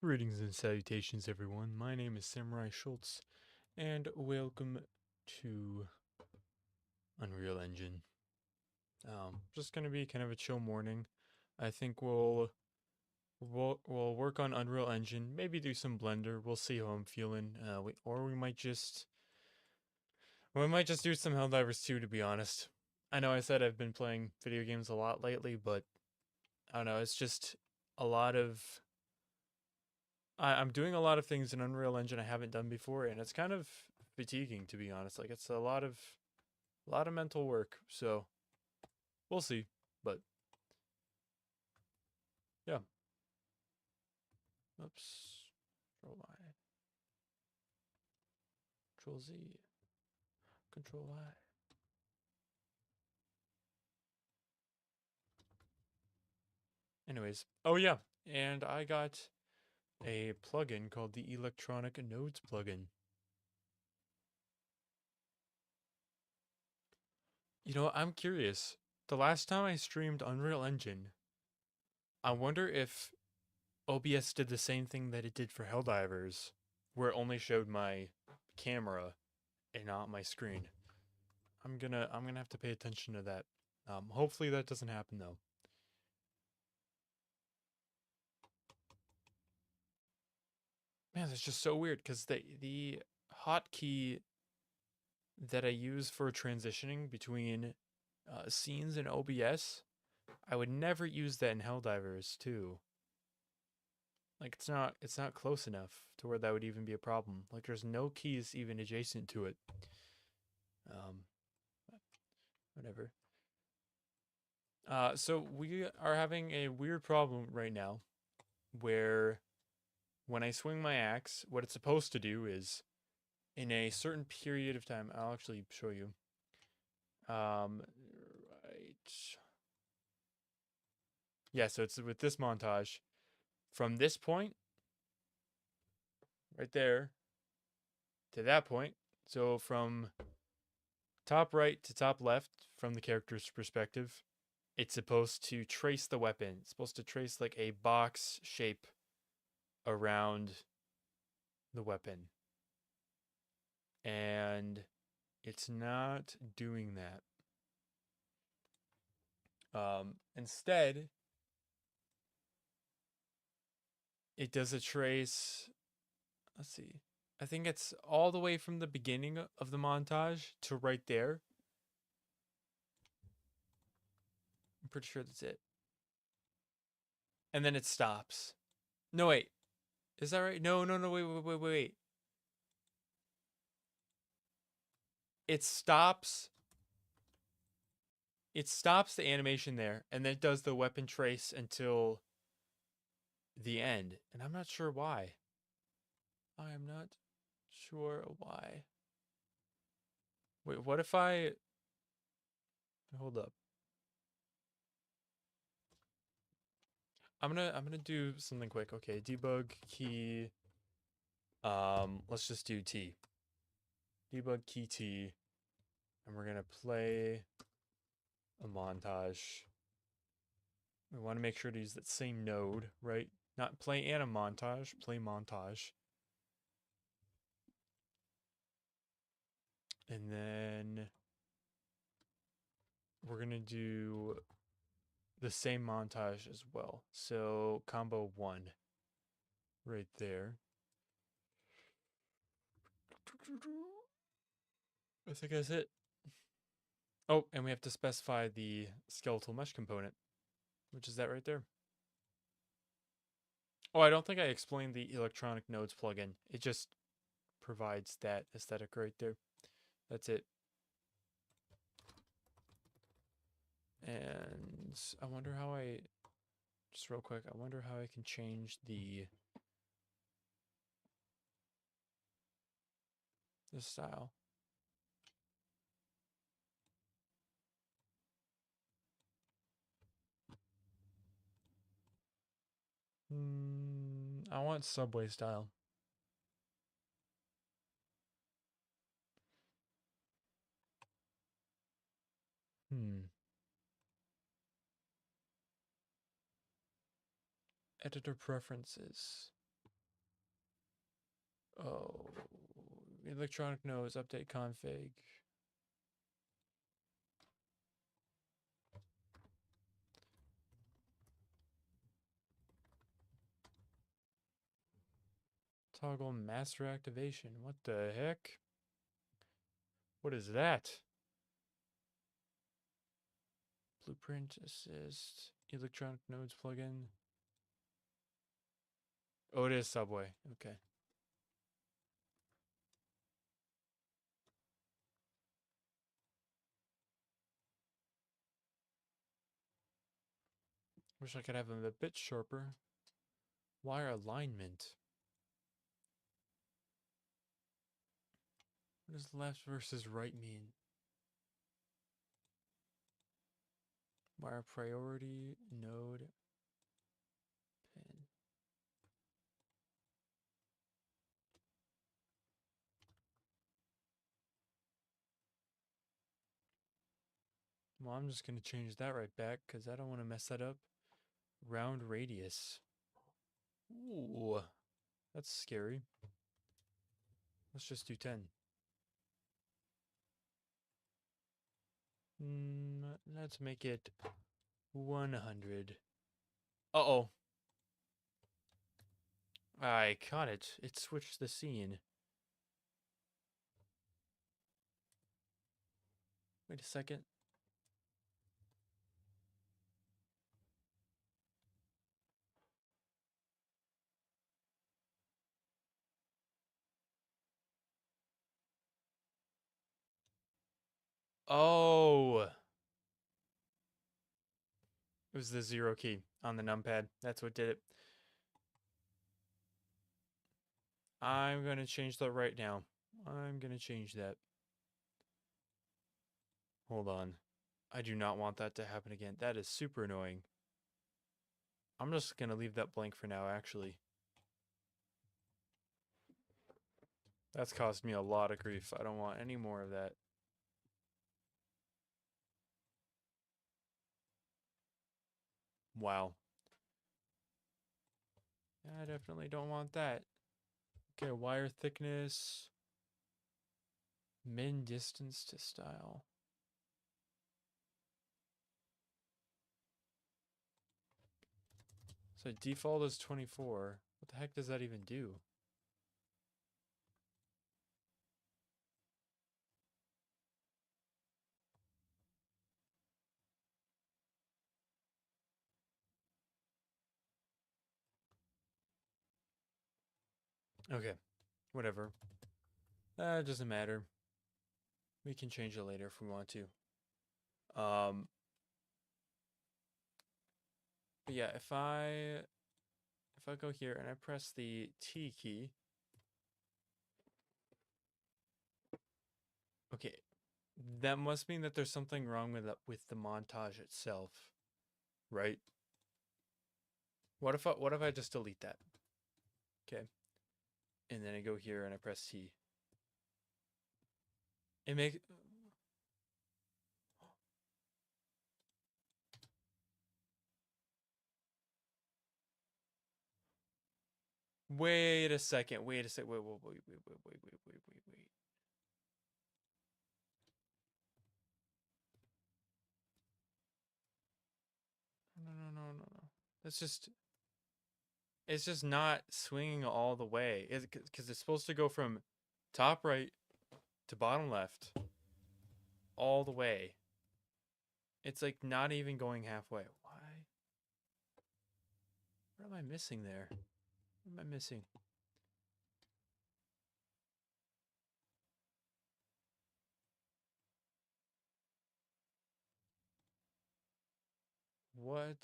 Greetings and salutations, everyone. My name is Samurai Schultz, and welcome to Unreal Engine. Just gonna be kind of a chill morning. I think we'll work on Unreal Engine, maybe do some Blender. We'll see how I'm feeling. We might just do some Helldivers 2, to be honest. I know I said I've been playing video games a lot lately, but I don't know. It's just a lot of I'm doing a lot of things in Unreal Engine I haven't done before, and it's kind of fatiguing, to be honest. Like, it's a lot of mental work. So we'll see. But yeah. Oops. Control Y. Control Z. Control Y. Anyways. Oh yeah. And I got a plugin called the Electronic Nodes plugin. You know, I'm curious. The last time I streamed Unreal Engine, I wonder if OBS did the same thing that it did for Helldivers, where it only showed my camera and not my screen. I'm gonna have to pay attention to that. Hopefully that doesn't happen though. Man, that's just so weird because the hotkey that I use for transitioning between scenes in OBS, I would never use that in Helldivers too. Like it's not close enough to where that would even be a problem. Like there's no keys even adjacent to it. Um, whatever. So we are having a weird problem right now where when I swing my axe, what it's supposed to do is in a certain period of time, I'll actually show you. Right. Yeah, so it's with this montage. From this point, right there, to that point. So from top right to top left, from the character's perspective, it's supposed to trace the weapon. It's supposed to trace like a box shape around the weapon. And it's not doing that. Instead, it does a trace. Let's see. I think it's all the way from the beginning of the montage to right there. I'm pretty sure that's it. And then it stops. No, wait. Is that right? No, wait. It stops. It stops the animation there, and then it does the weapon trace until the end. And I'm not sure why. I am not sure why. Wait, what if I... Hold up. I'm gonna do something quick. Okay, debug key. Let's just do T. Debug key T. And we're gonna play a montage. We want to make sure to use that same node, right? Not play and a montage, play montage. And then we're gonna do the same montage as well. So combo 1 right there. I think that's it. Oh, and we have to specify the skeletal mesh component, which is that right there. Oh, I don't think I explained the electronic nodes plugin. It just provides that aesthetic right there. That's it. And I wonder how just real quick, I wonder how I can change the style. I want subway style. Editor preferences. Oh, electronic nose, update config. Toggle master activation. What the heck? What is that? Blueprint assist. Electronic nodes plugin. Oh, it is Subway. Okay. Wish I could have them a bit sharper. Wire alignment. What does left versus right mean? Wire priority, node, pin. Well, I'm just going to change that right back because I don't want to mess that up. Round radius. Ooh, that's scary. Let's just do 10. Let's make it 100. Uh-oh. I caught it. It switched the scene. Wait a second. Oh. It was the 0 key on the numpad. That's what did it. I'm going to change that right now. I'm going to change that. Hold on. I do not want that to happen again. That is super annoying. I'm just going to leave that blank for now, actually. That's caused me a lot of grief. I don't want any more of that. Wow. I definitely don't want that. Okay, wire thickness. Min distance to style. So default is 24. What the heck does that even do? Okay, whatever. It doesn't matter. We can change it later if we want to. But yeah, if I go here and I press the T key, okay, that must mean that there's something wrong with the montage itself, right? What if I just delete that? Okay, and then I go here and I press T. It makes wait a second. Wait a second. Wait. No. That's just it's just not swinging all the way. Because it's supposed to go from top right to bottom left all the way. It's like not even going halfway. Why? What am I missing there? What am I missing? What?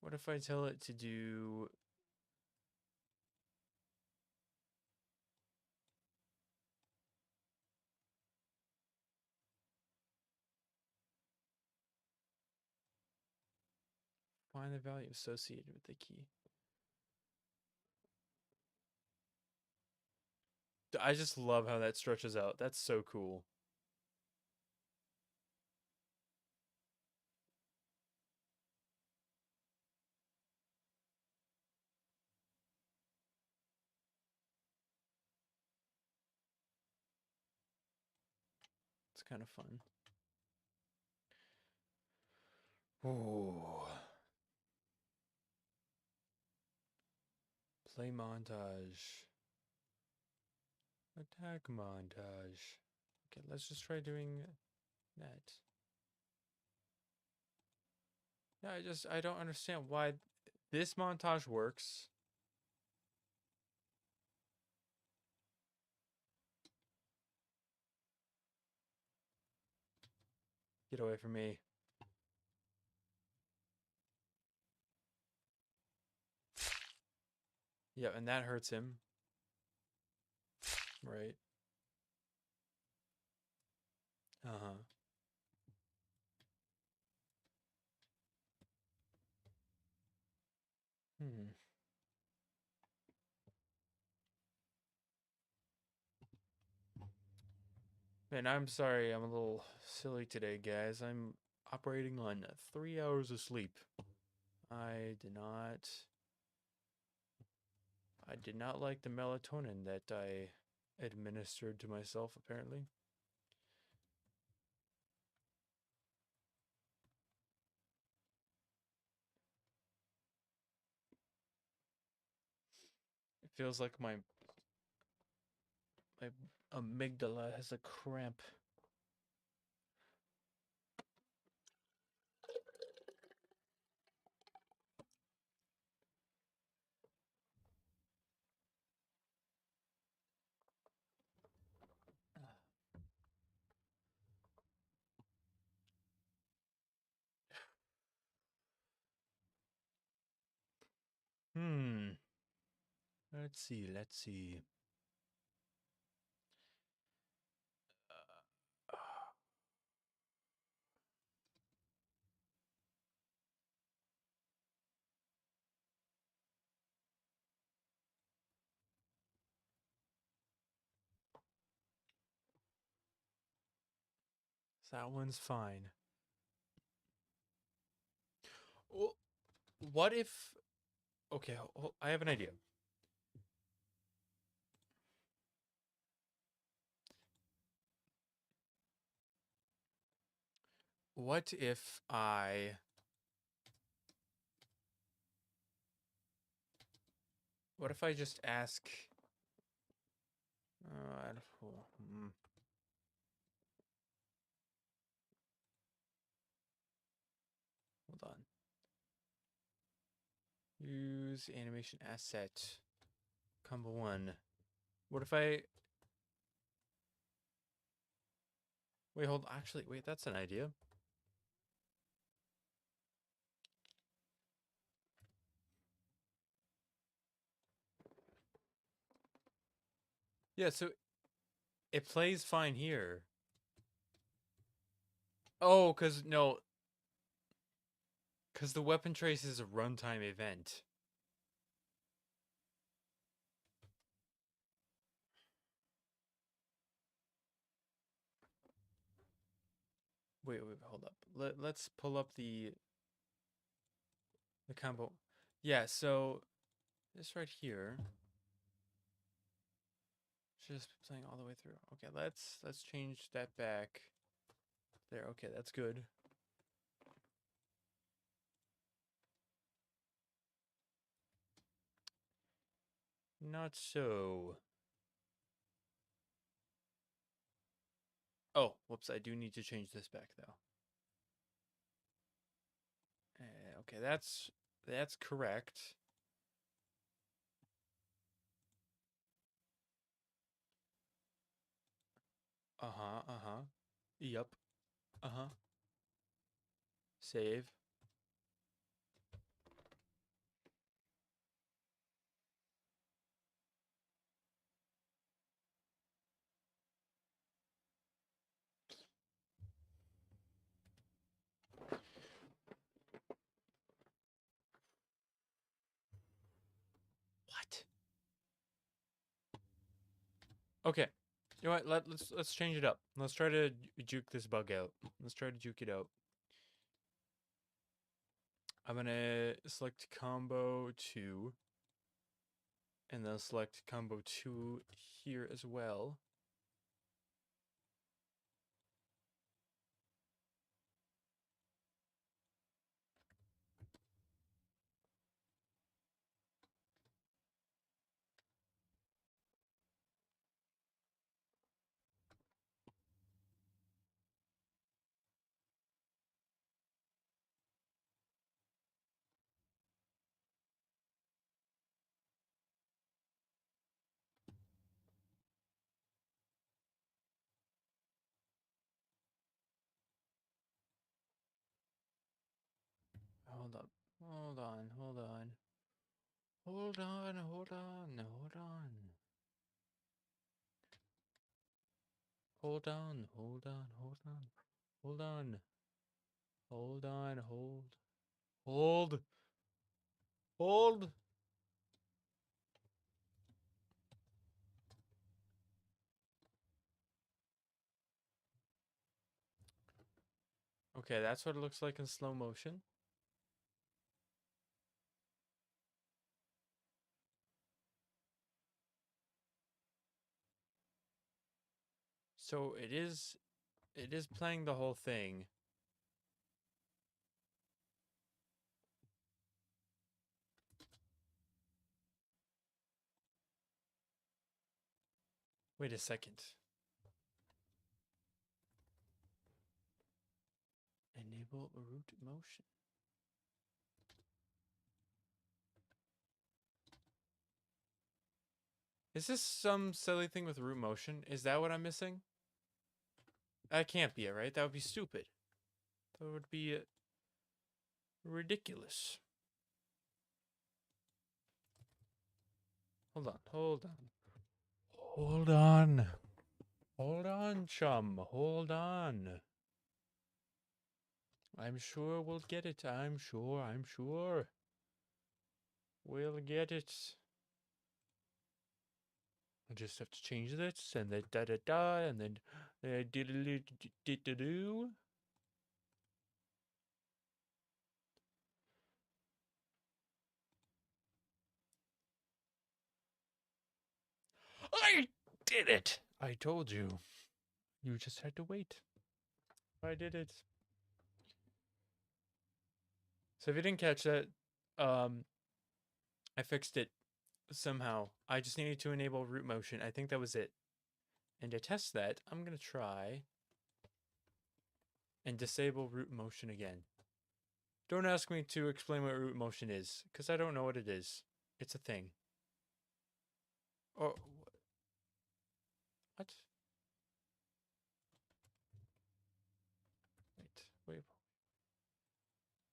What if I tell it to do... Find the value associated with the key. I just love how that stretches out. That's so cool. That's kind of fun. Oh. Play montage. Attack montage. Okay, let's just try doing that. Yeah, I don't understand why this montage works. Get away from me. Yeah, and that hurts him. Right. Uh-huh. Hmm. Man, I'm sorry, I'm a little silly today, guys. I'm operating on 3 hours of sleep. I did not like the melatonin that I administered to myself, apparently. It feels like my amygdala has a cramp. Hmm. Let's see, let's see. Uh, that one's fine. Well, what if... Okay, I have an idea. What if I... What if I just ask... hmm. Hold on. Use animation asset. Combo 1. What if I... Wait, hold... Actually, wait, that's an idea. Yeah, so it plays fine here. Oh, because no, because the weapon trace is a runtime event. Wait, hold up. Let's pull up the combo. Yeah, so this right here should just be playing all the way through. Okay, let's change that back. There, okay, that's good. Not so. Oh, whoops, I do need to change this back though. Okay, that's correct. Uh-huh, uh-huh. Yep. Uh-huh. Save. What? Okay. You know what? Let's change it up. Let's try to juke this bug out. Let's try to juke it out. I'm gonna select combo 2. And then select combo 2 here as well. Hold on, hold on. Hold on, hold on, hold on. Hold on, hold on, hold on. Hold on. Hold on, hold. Hold. Hold. Okay, that's what it looks like in slow motion. So it is playing the whole thing. Wait a second. Enable root motion. Is this some silly thing with root motion? Is that what I'm missing? That can't be it, right? That would be stupid. That would be ridiculous. Hold on, hold on. Hold on. Hold on, chum. Hold on. I'm sure we'll get it. I'm sure. We'll get it. I just have to change this and then da da da and then do. I did it! I told you. You just had to wait. I did it. So if you didn't catch that, I fixed it somehow. I just needed to enable root motion. I think that was it. And to test that, I'm going to try and disable root motion again. Don't ask me to explain what root motion is, because I don't know what it is. It's a thing. Oh, what?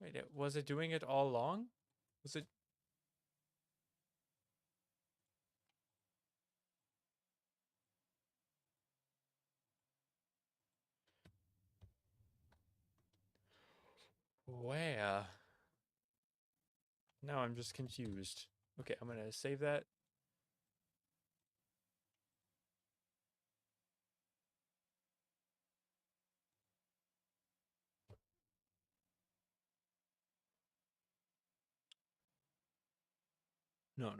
Wait, was it doing it all along? Was it? Where? Now I'm just confused. Okay, I'm gonna save that. No.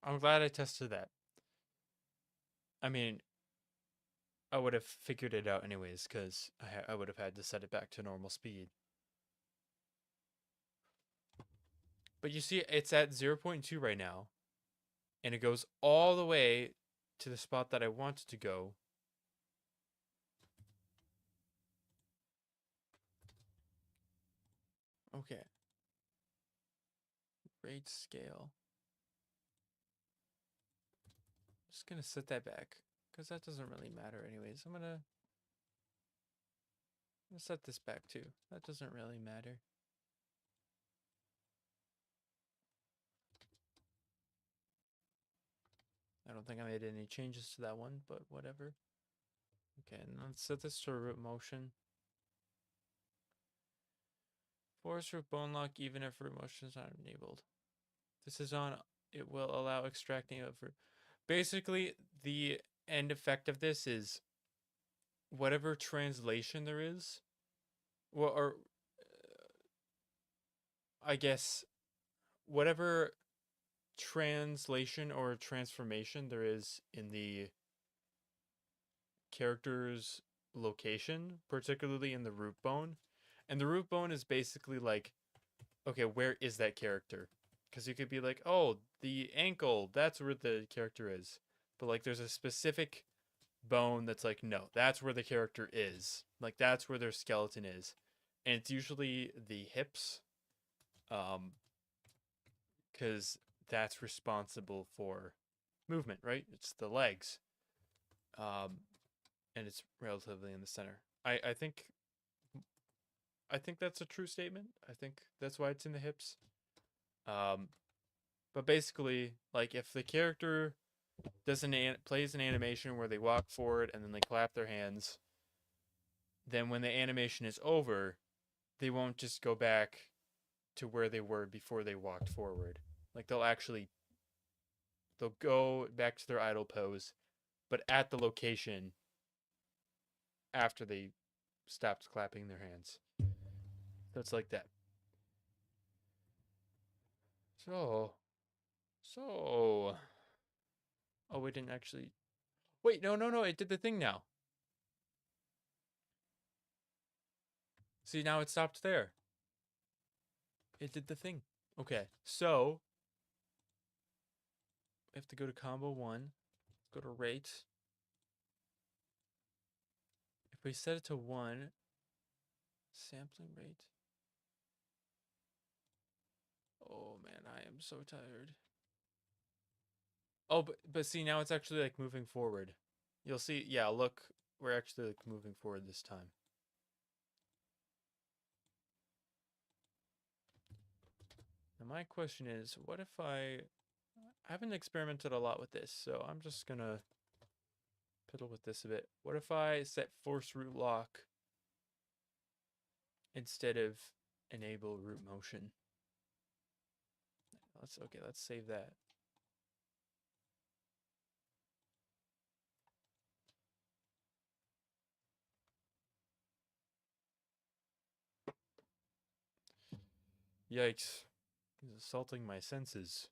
I'm glad I tested that. I mean, I would have figured it out anyways, because I would have had to set it back to normal speed. But you see, it's at 0.2 right now, and it goes all the way to the spot that I wanted to go. Okay. Rate scale. Just gonna set that back, because that doesn't really matter anyways. I'm gonna set this back too. That doesn't really matter. I don't think I made any changes to that one, but whatever. Okay, and let's set this to root motion. Force root bone lock even if root motion is not enabled. This is on. It will allow extracting of root. Basically, the end effect of this is whatever translation there is, well, or I guess whatever translation or transformation there is in the character's location, particularly in the root bone. And the root bone is basically like, okay, where is that character? Because you could be like, oh, the ankle, that's where the character is. But like, there's a specific bone that's like, no, that's where the character is. Like, that's where their skeleton is. And it's usually the hips, because that's responsible for movement, right? It's the legs. And it's relatively in the center. I think I think that's a true statement. I think that's why it's in the hips. But basically, like if the character plays an animation where they walk forward and then they clap their hands, then when the animation is over, they won't just go back to where they were before they walked forward. Like they'll go back to their idle pose, but at the location after they stopped clapping their hands. So it's like that. So, so. Oh, we didn't actually. Wait, no. It did the thing now. See, now it stopped there. It did the thing. Okay, so we have to go to combo one. Go to rate. If we set it to 1, sampling rate. Oh man, I am so tired. Oh, but see, now it's actually like moving forward. You'll see, yeah, look, we're actually like moving forward this time. Now my question is, what if I haven't experimented a lot with this, so I'm just gonna piddle with this a bit. What if I set force root lock instead of enable root motion? Let's save that. Yikes. He's assaulting my senses.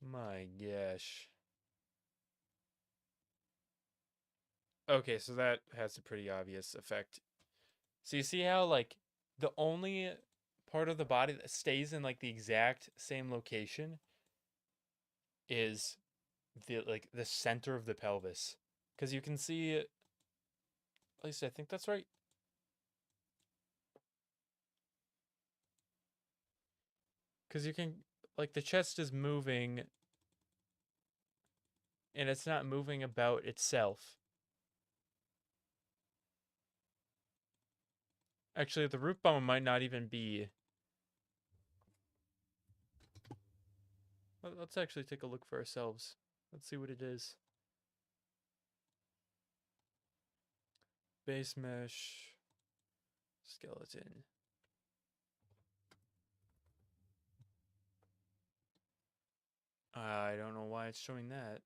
My gosh. Okay, so that has a pretty obvious effect. So you see how like the only part of the body that stays in like the exact same location is the center of the pelvis. Cuz you can see, at least I think that's right. Cuz you can, like, the chest is moving and it's not moving about itself. Actually, the root bone might not even be. Let's actually take a look for ourselves. Let's see what it is. Base mesh skeleton. I don't know why it's showing that.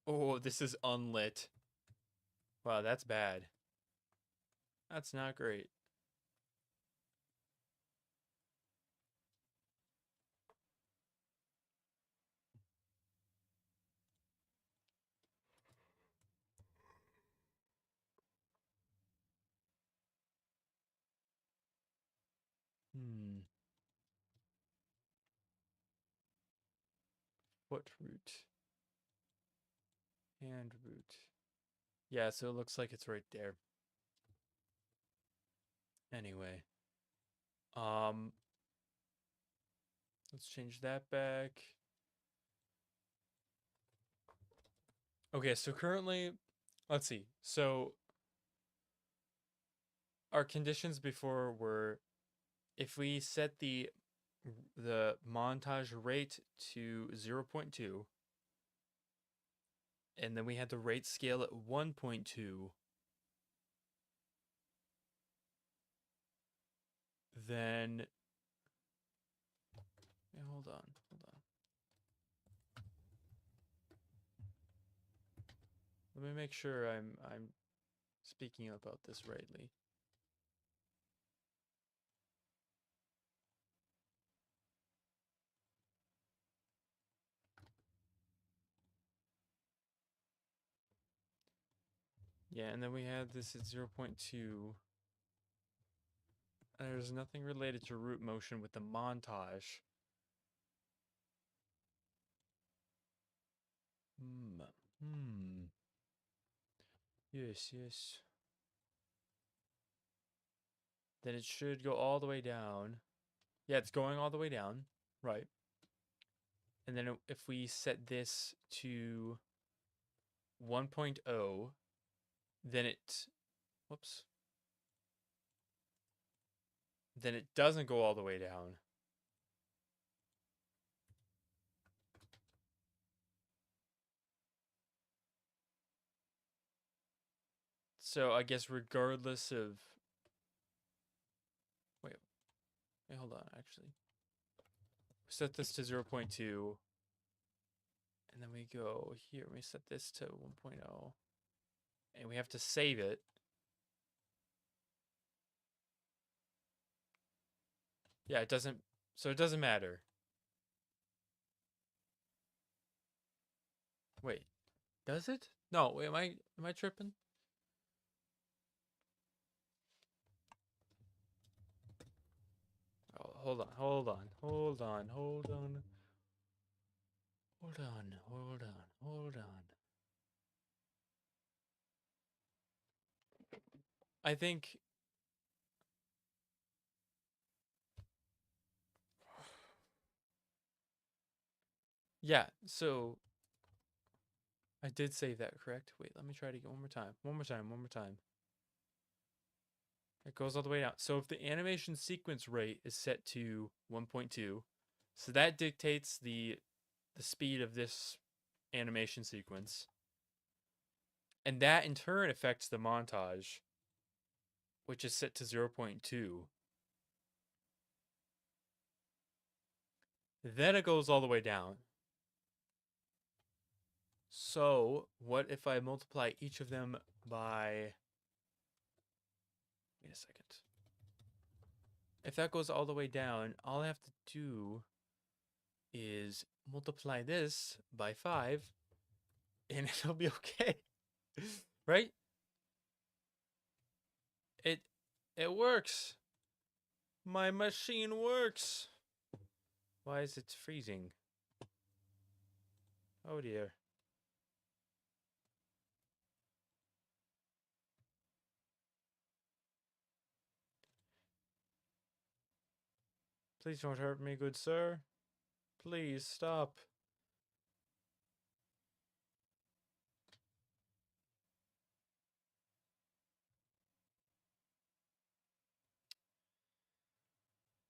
Oh, this is unlit. Wow, that's bad. That's not great. Foot root. Hand root. Yeah, so it looks like it's right there. Anyway. Let's change that back. Okay, so currently, let's see. So our conditions before were, if we set the montage rate to 0.2, and then we had the rate scale at 1.2, then hold on. Let me make sure I'm speaking about this rightly. Yeah, and then we had this at 0.2. There's nothing related to root motion with the montage. Yes. Then it should go all the way down. Yeah, it's going all the way down. Right. And then if we set this to 1.0, then whoops, then it doesn't go all the way down. So I guess regardless of, wait, hold on, actually. Set this to 0.2, and then we go here, we set this to 1.0, and we have to save it. Yeah, it doesn't, so it doesn't matter. Wait, does it? No, wait, am I tripping? Oh, hold on, hold on, hold on, hold on. Hold on, hold on, hold on. I think yeah, so I did say that, correct? Wait, let me try it again one more time. One more time, one more time. It goes all the way down. So if the animation sequence rate is set to 1.2, so that dictates the speed of this animation sequence. And that in turn affects the montage, which is set to 0.2. Then it goes all the way down. So what if I multiply each of them by, wait a second. If that goes all the way down, all I have to do is multiply this by 5 and it'll be okay. Right? It works. My machine works. Why is it freezing? Oh dear. Please don't hurt me, good sir. Please stop.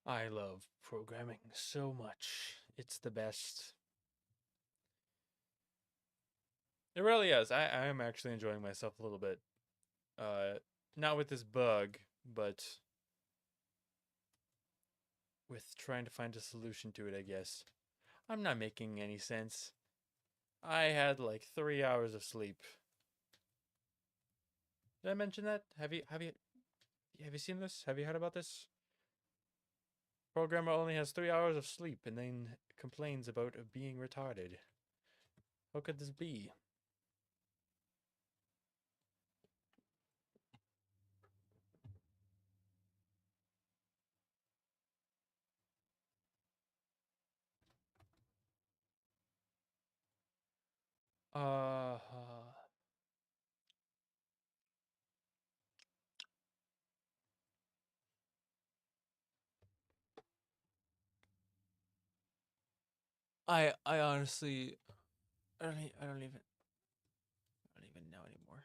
I love programming so much. It's the best. It really is. I am actually enjoying myself a little bit. Not with this bug, but with trying to find a solution to it, I guess. I'm not making any sense. I had like 3 hours of sleep. Did I mention that? Have you seen this? Have you heard about this? Programmer only has 3 hours of sleep and then complains about being retarded. How could this be? Uh, I honestly I don't even know anymore.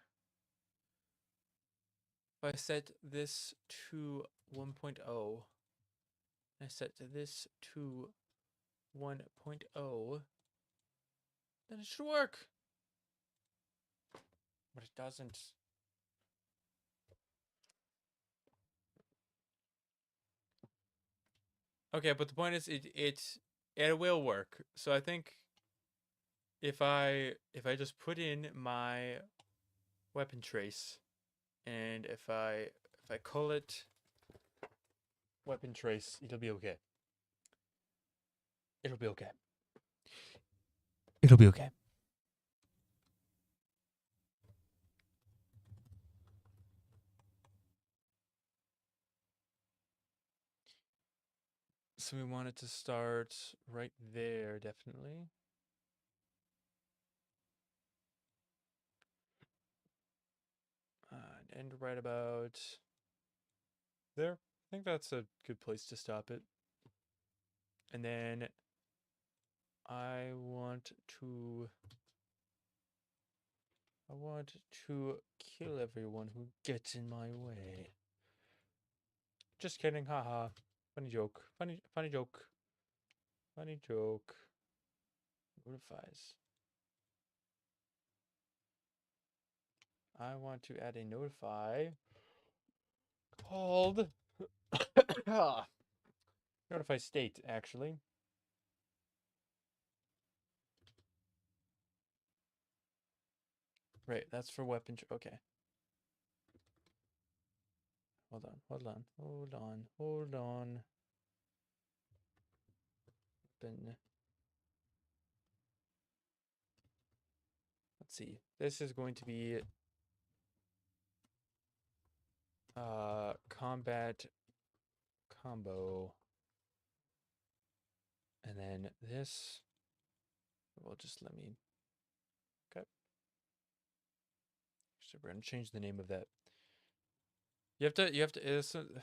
If I set this to 1.0, I set this to 1.0, then it should work. But it doesn't. Okay, but the point is it will work. So I think if I just put in my weapon trace and if I call it weapon trace, it'll be okay. It'll be okay. It'll be okay. So we want it to start right there, definitely. And end right about there. I think that's a good place to stop it. And then I want to I want to kill everyone who gets in my way. Just kidding, haha. Funny joke. Funny joke. Funny joke. Notifies. I want to add a notify called notify state, actually. Right, that's for weapon. Okay. Hold on. Weapon. Let's see. This is going to be combat combo. And then this will just let me. Okay. So we're gonna change the name of that. You have to.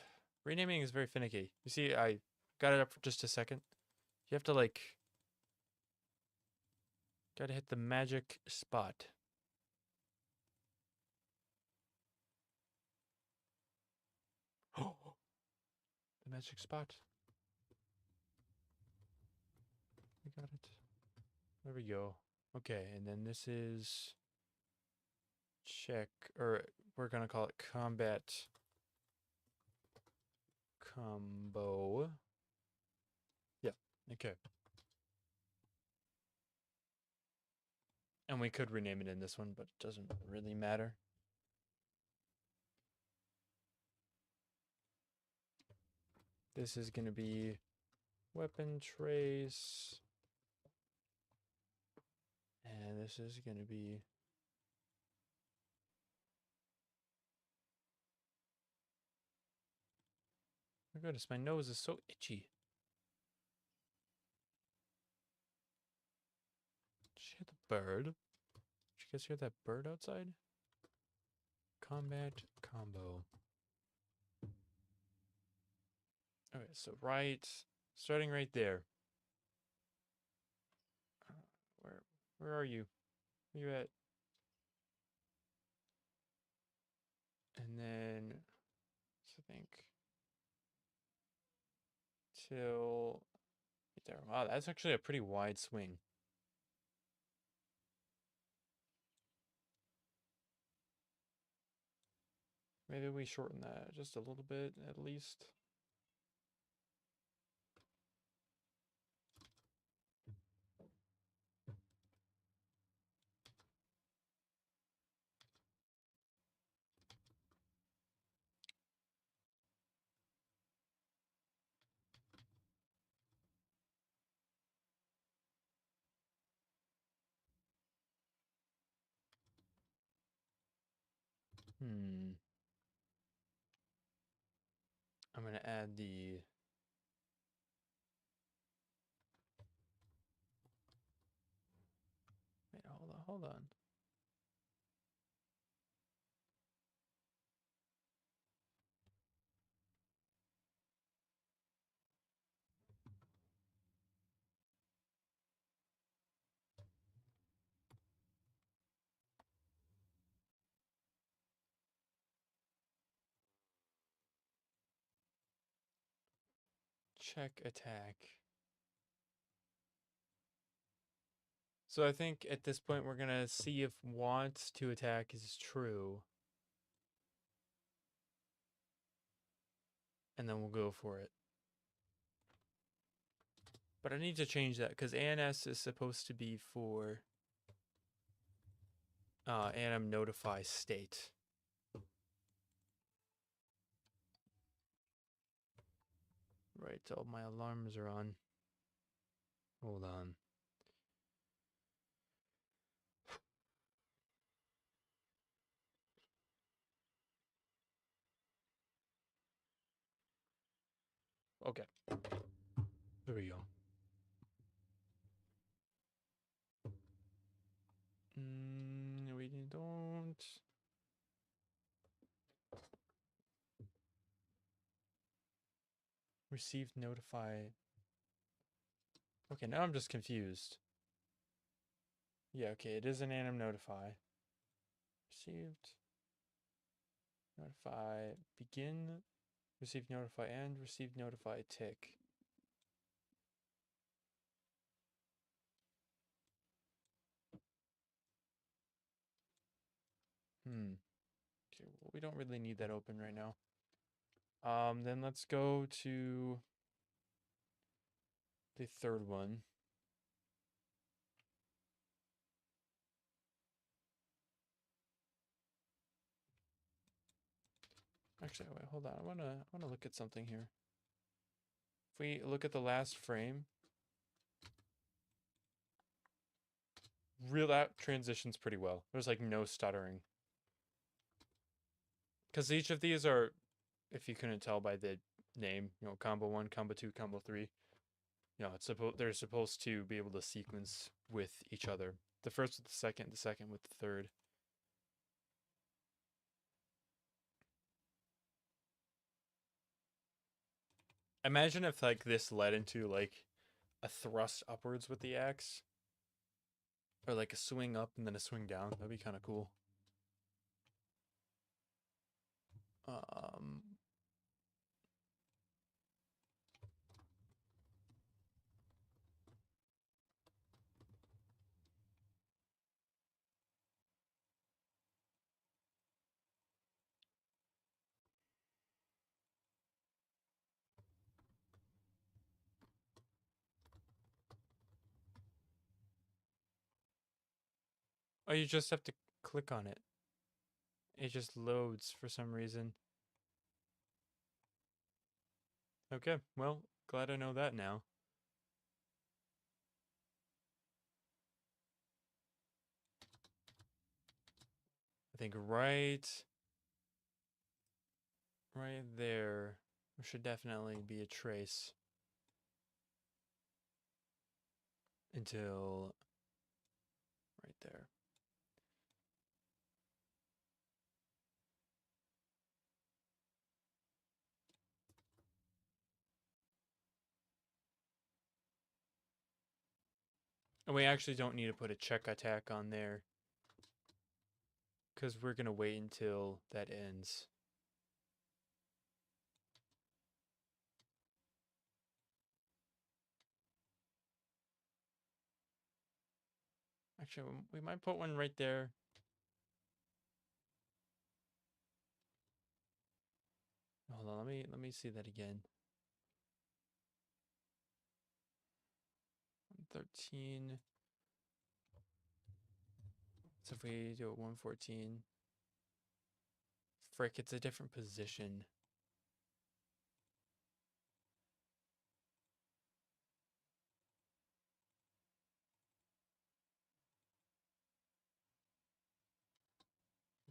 Renaming is very finicky. You see, I got it up for just a second. You have to like. Gotta hit the magic spot. Oh, the magic spot. We got it. There we go. Okay, and then this is check, or we're gonna call it combat combo. Yeah, okay. And we could rename it in this one, but it doesn't really matter. This is gonna be weapon trace. And this is gonna be oh my goodness, my nose is so itchy. Did you hear the bird? Did you guys hear that bird outside? Combat combo. Okay, so starting right there. Where are you? Where you at? And then, I think till right there. Wow, that's actually a pretty wide swing. Maybe we shorten that just a little bit at least. I'm gonna add the wait, hold on. Check attack. So I think at this point we're gonna see if wants to attack is true. And then we'll go for it. But I need to change that because ANS is supposed to be for anim notify state. Right, all my alarms are on. Hold on. Okay. There we go. We don't. Received notify. Okay, now I'm just confused. Yeah, okay, it is an anim notify. Received. Notify begin. Receive notify end. Receive notify tick. Okay, well, we don't really need that open right now. Then let's go to the third one. Actually, wait, hold on. I wanna look at something here. If we look at the last frame, that transitions pretty well. There's like no stuttering. Because each of these are, if you couldn't tell by the name, combo 1, combo 2, combo 3, they're supposed to be able to sequence with each other. The first with the second with the third. Imagine if like this led into like a thrust upwards with the axe. Or like a swing up and then a swing down. That'd be kind of cool. Um, oh, you just have to click on it. It just loads for some reason. Okay, well, glad I know that now. I think right there should definitely be a trace until right there. And we actually don't need to put a check attack on there because we're going to wait until that ends. Actually, we might put one right there. Hold on, let me see that again. 13. So if we do it 114. Frick, it's a different position.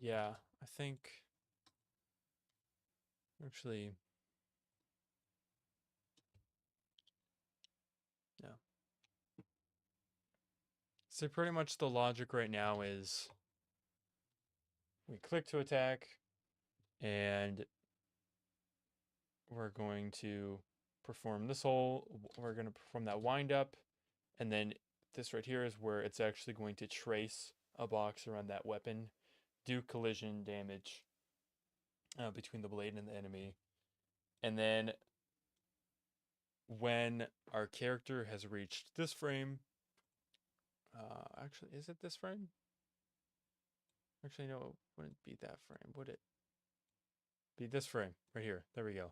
Yeah, I think actually no. So pretty much the logic right now is we click to attack and we're going to perform this we're going to perform that wind up, and then this right here is where it's actually going to trace a box around that weapon, do collision damage between the blade and the enemy. And then when our character has reached this frame, actually, is it this frame? Actually, no, it wouldn't be that frame, would it? Be this frame right here. There we go.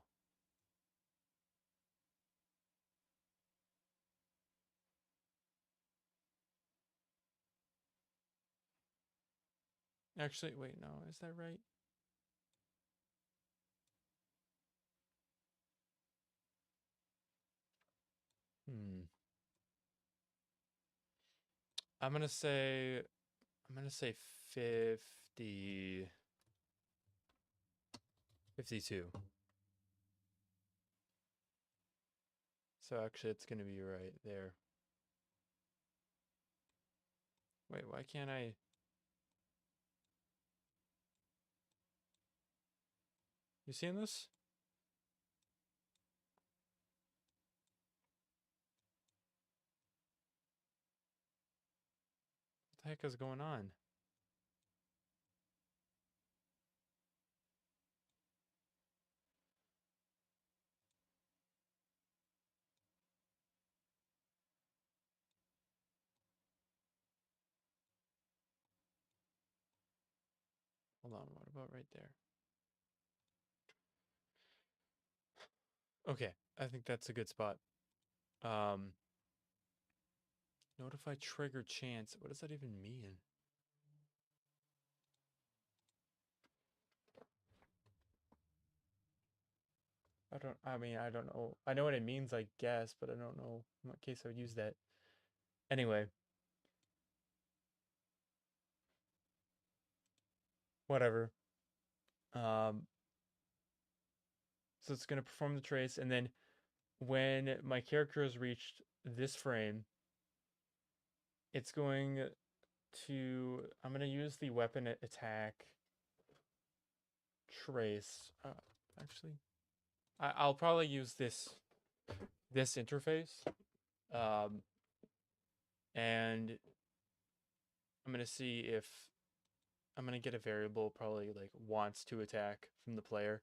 Actually, wait, no, is that right? I'm gonna say 50 52. So actually it's gonna be right there. Wait, why can't I? You seeing this? What the heck is going on? Hold on, what about right there? Okay, I think that's a good spot. Notify trigger chance. What does that even mean? I don't know. I know what it means, I guess, but I don't know in what case I would use that. Anyway, whatever. Um, so it's going to perform the trace, and then when my character has reached this frame, it's going to, I'm going to use the weapon attack trace. Actually, I'll probably use this interface. And I'm going to see if I'm going to get a variable probably like wants to attack from the player,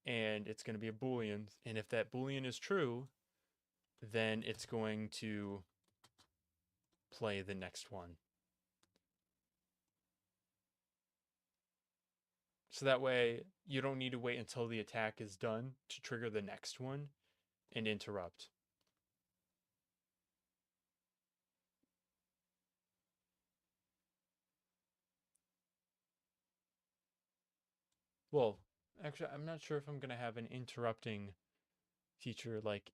and it's going to be a boolean, and if that boolean is true, then it's going to play the next one. So that way you don't need to wait until the attack is done to trigger the next one and interrupt. Well, actually, I'm not sure if I'm going to have an interrupting feature like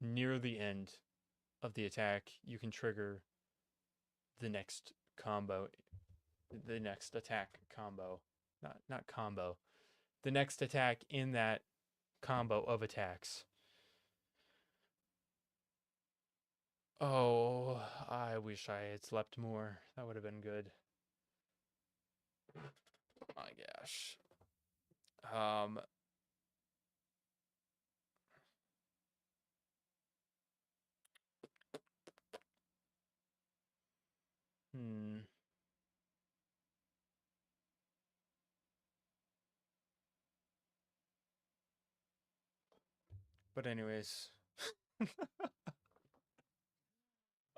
near the end of the attack. You can trigger the next combo, the next attack combo, not combo, the next attack in that combo of attacks. Oh, I wish I had slept more. That would have been good. My gosh. Um, hmm. But anyways,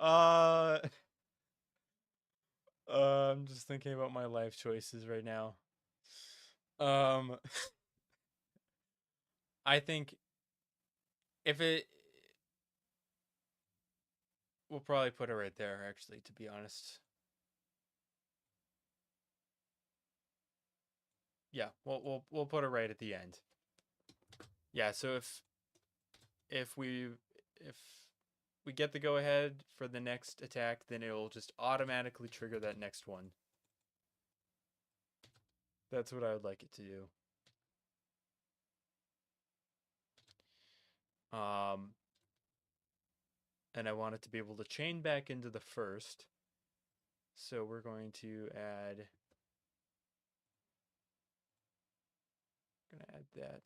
uh, I'm just thinking about my life choices right now. Um, I think if it, we'll probably put it right there. Actually, to be honest, yeah, we'll put it right at the end. Yeah. So if we if we get the go ahead for the next attack, then it'll just automatically trigger that next one. That's what I would like it to do. Um, and I want it to be able to chain back into the first. So we're going to add, that.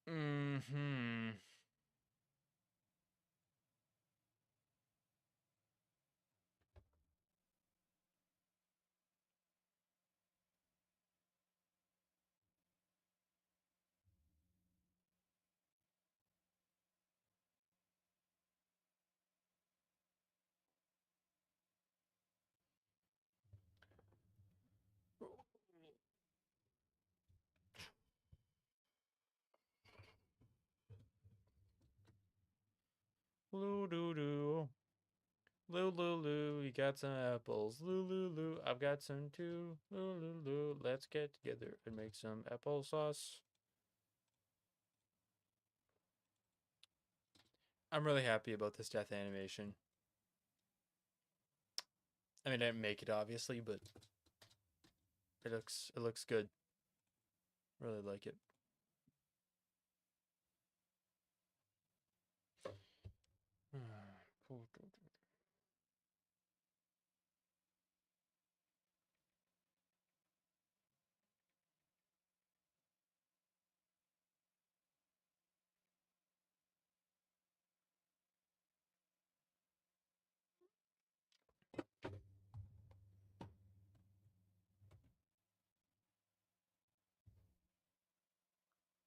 Mm-hmm. Loo doo doo. Loo loo loo, you got some apples. Loo loo loo, I've got some too. Loo loo loo, let's get together and make some applesauce. I'm really happy about this death animation. I mean, I didn't make it obviously, but it looks good. Really like it.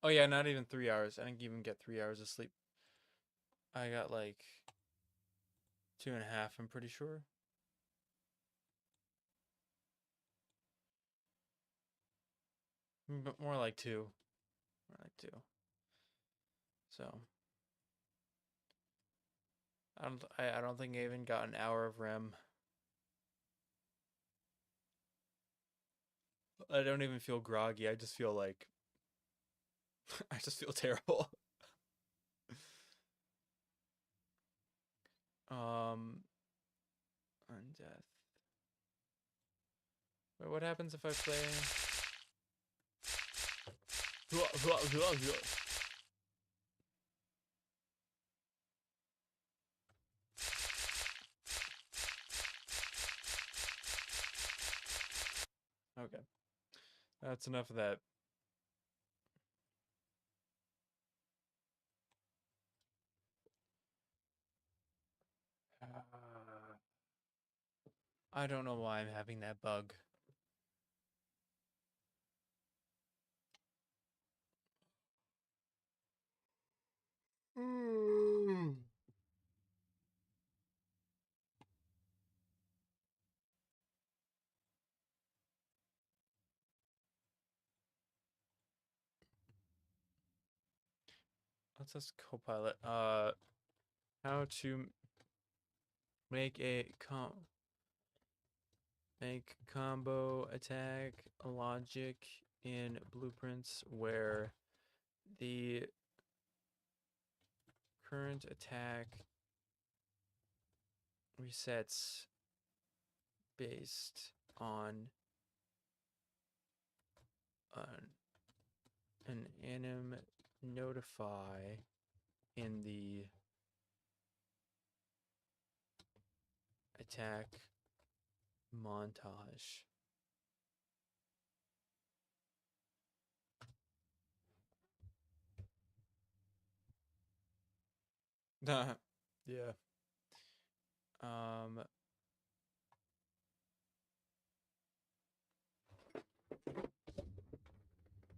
Oh yeah, not even 3 hours. I didn't even get 3 hours of sleep. I got like 2.5, I'm pretty sure. But more like 2. More like 2. So I don't think I even got an hour of REM. I don't even feel groggy. I just feel like I just feel terrible. On death. Wait, what happens if I play? Okay, that's enough of that. I don't know why I'm having that bug. What's this Copilot? How to make a combo attack logic in blueprints where the current attack resets based on an anim notify in the attack montage. Yeah.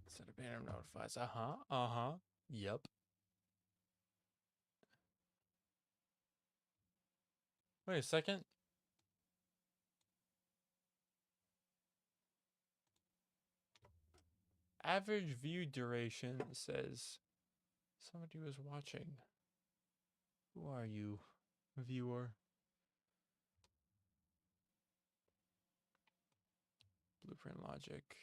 Set of anim notifies. Yep. Wait a second. Average view duration says somebody was watching. Who are you, viewer? Blueprint logic.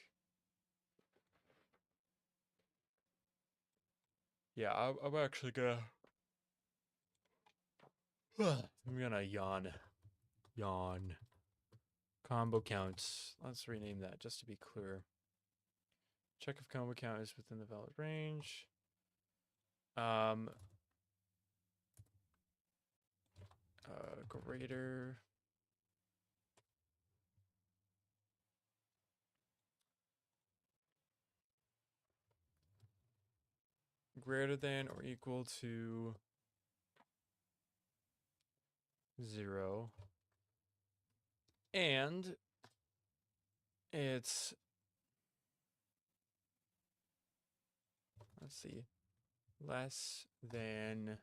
Yeah, I'm actually gonna. I'm gonna yawn. Yawn. Combo counts. Let's rename that just to be clear. Check if combo count is within the valid range. Greater. Greater than or equal to 0. And it's, let's see, less than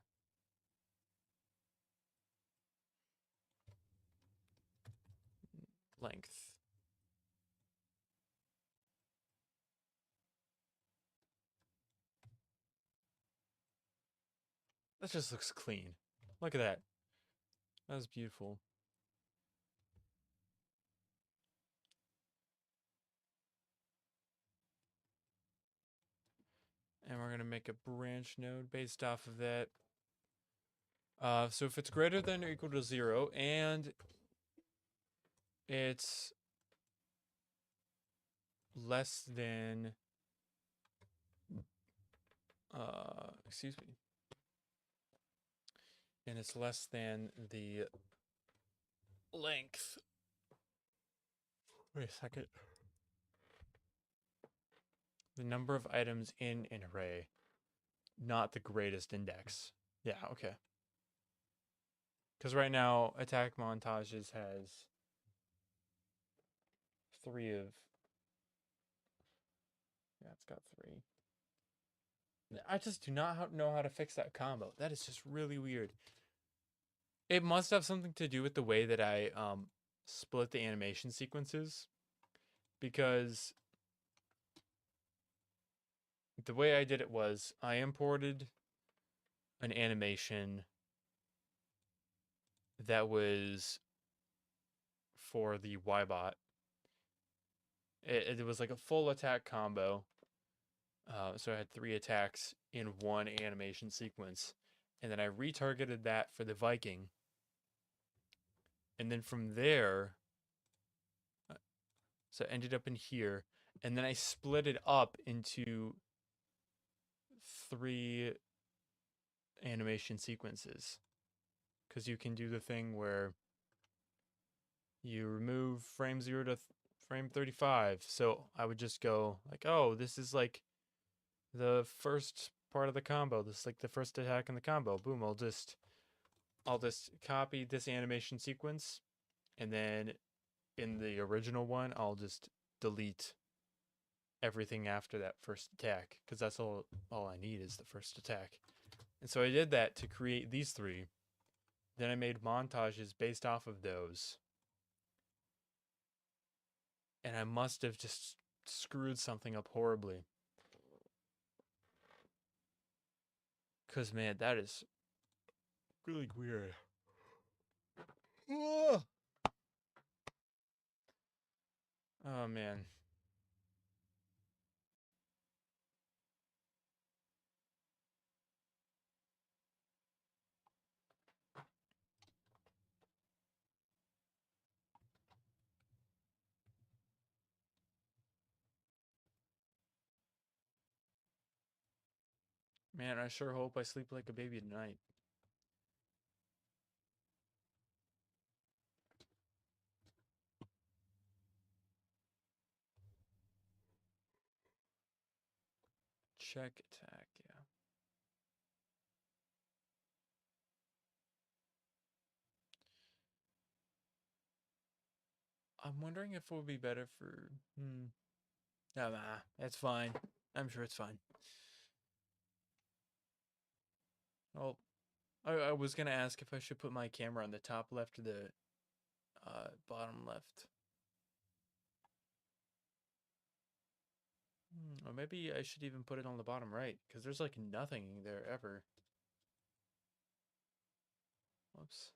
length. That just looks clean. Look at that. That's beautiful. And we're going to make a branch node based off of that. So if it's greater than or equal to 0 and it's less than, excuse me, and it's less than the length. Wait a second. The number of items in an array, not the greatest index. Yeah, okay. Because right now, attack montages has 3 of. Yeah, it's got 3. I just do not know how to fix that combo. That is just really weird. It must have something to do with the way that I split the animation sequences, because the way I did it was I imported an animation that was for the Ybot. It was like a full attack combo. So I had 3 attacks in one animation sequence. And then I retargeted that for the Viking. And then from there, so it ended up in here. And then I split it up into 3 animation sequences. Because you can do the thing where you remove frame 0 to frame 35. So I would just go like, oh, this is like the first part of the combo. This is like the first attack in the combo. Boom, I'll just copy this animation sequence, and then in the original one, I'll just delete everything after that first attack, because that's all I need is the first attack. And so I did that to create these 3. Then I made montages based off of those. And I must have just screwed something up horribly. Because, man, that is really weird. Oh, man. Man, I sure hope I sleep like a baby tonight. Check attack, yeah. I'm wondering if it would be better for... Nah, it's fine. I'm sure it's fine. Oh, I was gonna ask if I should put my camera on the top left or the bottom left. Or maybe I should even put it on the bottom right, because there's like nothing there ever. Whoops.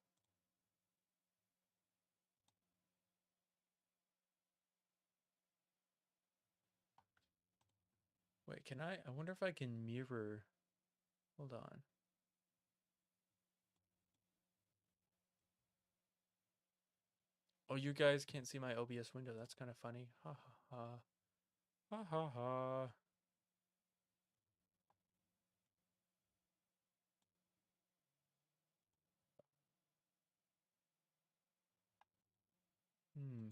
Wait, can I wonder if I can mirror. Hold on. Oh, you guys can't see my OBS window. That's kind of funny. Ha ha ha. Ha ha ha. Hmm.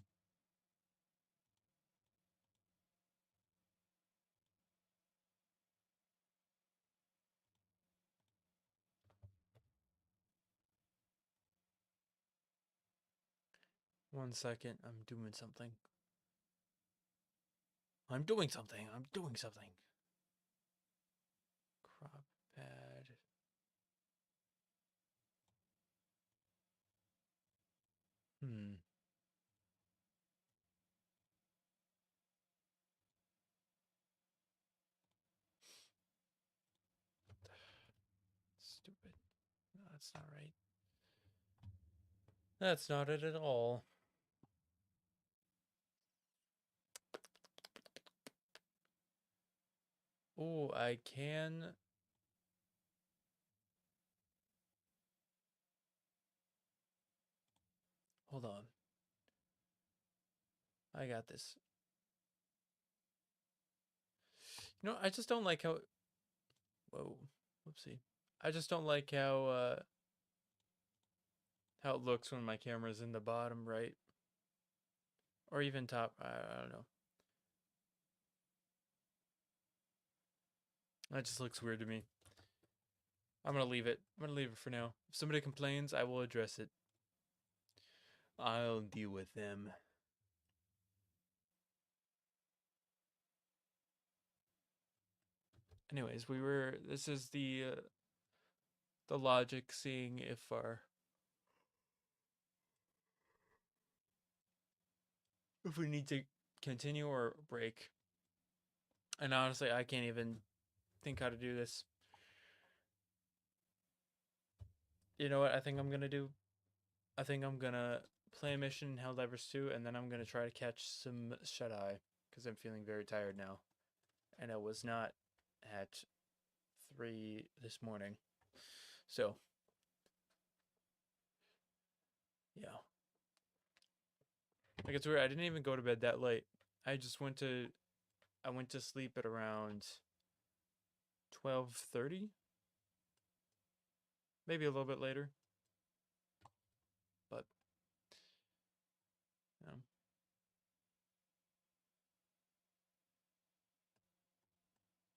One second. I'm doing something. I'm doing something. I'm doing something. Crop pad. Hmm. Stupid. No, that's not right. That's not it at all. Oh, I can. Hold on. I got this. You know, I just don't like how. Whoa. Whoopsie. I just don't like how it looks when my camera's in the bottom right. Or even top. I don't know. That just looks weird to me. I'm gonna leave it. I'm gonna leave it for now. If somebody complains, I will address it. I'll deal with them. Anyways, this is the logic, seeing if we need to continue or break. And honestly, I can't even think how to do this. You know what I think I'm gonna do? I think I'm gonna play a mission in Helldivers 2, and then I'm gonna try to catch some shut-eye, because I'm feeling very tired now. And I was not at 3 this morning. So, yeah. Like, it's weird, I didn't even go to bed that late. I went to sleep at around 12:30? Maybe a little bit later. But,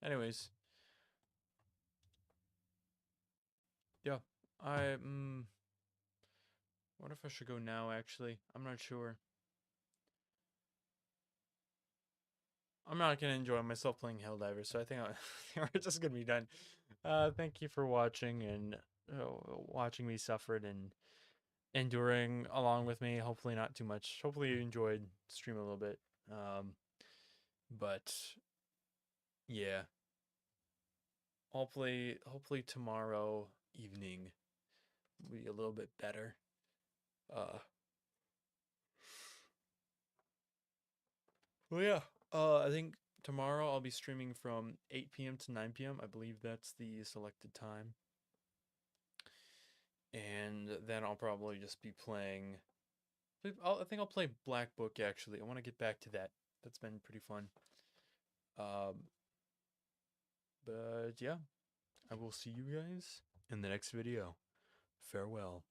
anyways. Yeah. I, what if I should go now, actually? I'm not sure. I'm not gonna enjoy myself playing Helldivers, so I think we're just gonna be done. Thank you for watching and watching me suffer and enduring along with me. Hopefully not too much. Hopefully you enjoyed stream a little bit. But yeah, hopefully tomorrow evening will be a little bit better. Well, yeah. I think tomorrow I'll be streaming from 8 p.m. to 9 p.m. I believe that's the selected time. And then I'll probably just be playing. I think I'll play Black Book, actually. I want to get back to that. That's been pretty fun. But yeah, I will see you guys in the next video. Farewell.